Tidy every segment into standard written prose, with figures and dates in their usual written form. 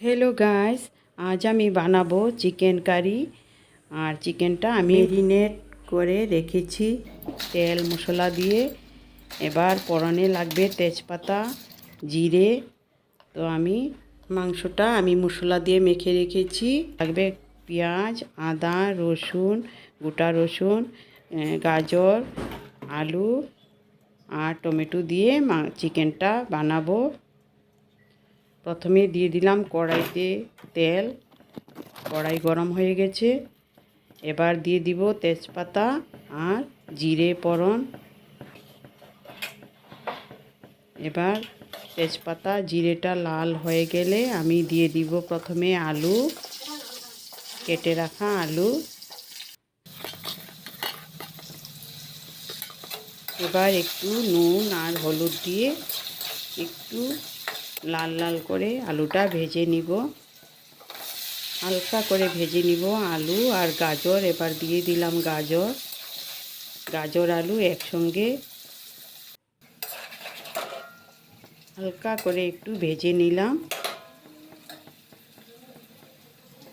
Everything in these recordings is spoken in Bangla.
हेलो गाइस, आज আমি বানাবো চিকেন কারি। আর চিকেনটা আমি ম্যারিনেট করে রেখেছি তেল মশলা দিয়ে। এবার ফোড়নে লাগবে তেজপাতা, জিরে। তো আমি মাংসটা মশলা দিয়ে মেখে রেখেছি। লাগবে পেঁয়াজ, আদা, রসুন, গোটা রসুন, গাজর, আলু আর টমেটো দিয়ে চিকেনটা বানাবো। প্রথমে দিয়ে দিলাম কড়াইতে তেল। কড়াই গরম হয়ে গেছে। এবার দিয়ে দিব তেজপাতা আর জিরে ফোড়ন। এবার তেজপাতা জিরেটা লাল হয়ে গেলে আমি দিয়ে দিব প্রথমে আলু, কেটে রাখা আলু। এবার একটু নুন আর হলুদ দিয়ে একটু লাল লাল করে আলুটা ভেজে নিব। হালকা করে ভেজে নিব আলু আর গাজর। এবার দিয়ে দিলাম গাজর আলু একসঙ্গে হালকা করে একটু ভেজে নিলাম।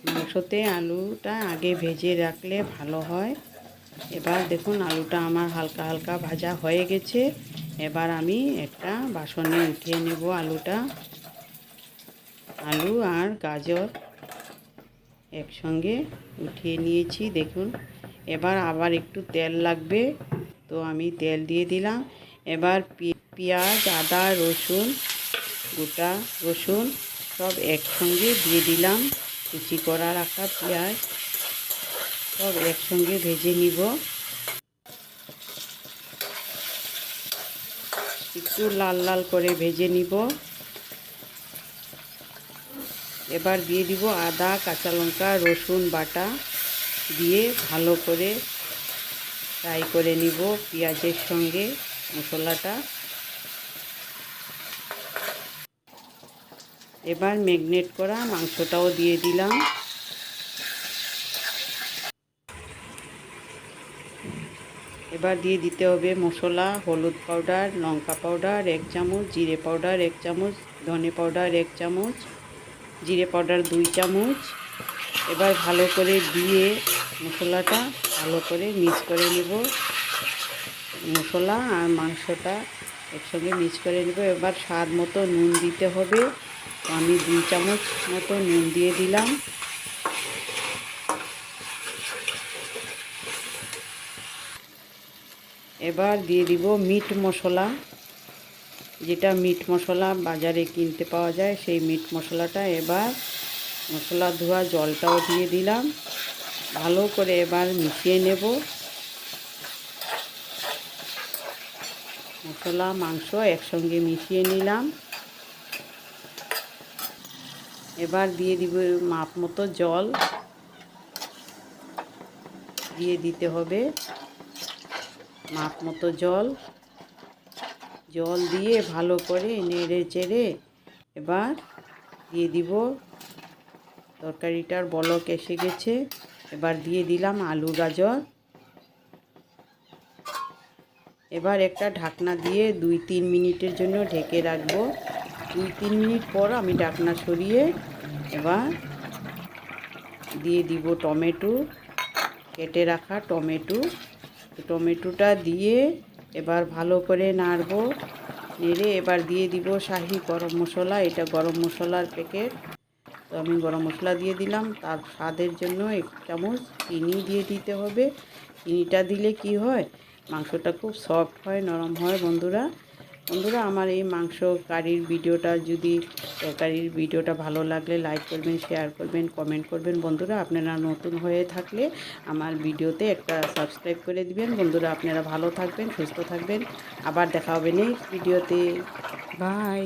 মাংসতে আলুটা আগে ভেজে রাখলে ভালো হয়। এবার দেখুন আলুটা আমার হালকা হালকা ভাজা হয়ে গেছে। এবার আমি একটা বাসনে উঠিয়ে নেব আলু আর গাজর একসঙ্গে উঠিয়ে নিয়েছি দেখুন। এবার আবার একটু তেল লাগবে, তো আমি তেল দিয়ে দিলাম। এবার পেঁয়াজ, আদা, রসুন, গোটা রসুন সব একসঙ্গে দিয়ে দিলাম। কুচি করা রাখা পেঁয়াজ সব একসঙ্গে ভেজে নিব। একটু লাল লাল করে ভেজে নিব। এবার দিয়ে দিব আদা, কাঁচা লঙ্কা, রসুন বাটা দিয়ে ভালো করে ফ্রাই করে নিব পেঁয়াজের সঙ্গে মশলাটা। এবার ম্যারিনেট করা মাংসটাও দিয়ে দিলাম। এবার দিয়ে দিতে হবে মশলা, হলুদ পাউডার, লঙ্কা পাউডার 1 চামচ, জিরে পাউডার 1 চামচ, ধনে পাউডার 1 চামচ, জিরে পাউডার 2 চামচ। এবার ভালো করে দিয়ে মশলাটা ভালো করে মিক্স করে নেব। মশলা আর মাংসটা একসঙ্গে মিক্স করে নেব। এবার স্বাদ মতো নুন দিতে হবে। আমি 2 চামচ মতো নুন দিয়ে দিলাম। এবার দিয়ে দিব মিট মশলা, যেটা মিট মশলা বাজারে কিনতে পাওয়া যায় সেই মিট মশলাটা। এবার মশলা ধোয়া জলটাও দিয়ে দিলাম। ভালো করে এবার মিশিয়ে নেব। মশলা মাংস একসঙ্গে মিশিয়ে নিলাম। এবার দিয়ে দিব মাপ মতো জল দিয়ে দিতে হবে। মাপ মতো জল দিয়ে ভালো করে নেড়ে চেড়ে এবার দিয়ে দিব। তরকারিটার বলক এসে গেছে। এবার দিয়ে দিলাম আলু গাজর। এবার একটা ঢাকনা দিয়ে 2-3 মিনিটের জন্য ঢেকে রাখবো। 2-3 মিনিট পর আমি ঢাকনা সরিয়ে এবার দিয়ে দিব টমেটো, কেটে রাখা টমেটোটা দিয়ে এবার ভালো করে নাড়বো। নেড়ে এবার দিয়ে দিব শাহি গরম মশলা। এটা গরম মশলার প্যাকেট, তো আমি গরম মশলা দিয়ে দিলাম। তার স্বাদের জন্য 1 চামচ চিনি দিয়ে দিতে হবে। চিনিটা দিলে কি হয়, মাংসটা খুব সফট হয়, নরম হয়। বন্ধুরা আমার এই মাংস কারির ভিডিওটা ভালো লাগলে লাইক করবেন, শেয়ার করবেন, কমেন্ট করবেন। বন্ধুরা আপনারা নতুন হয়ে থাকলে আমার ভিডিওতে একটা সাবস্ক্রাইব করে দিবেন। বন্ধুরা আপনারা ভালো থাকবেন, সুস্থ থাকবেন। আবার দেখা হবে নেক্সট ভিডিওতে। বাই।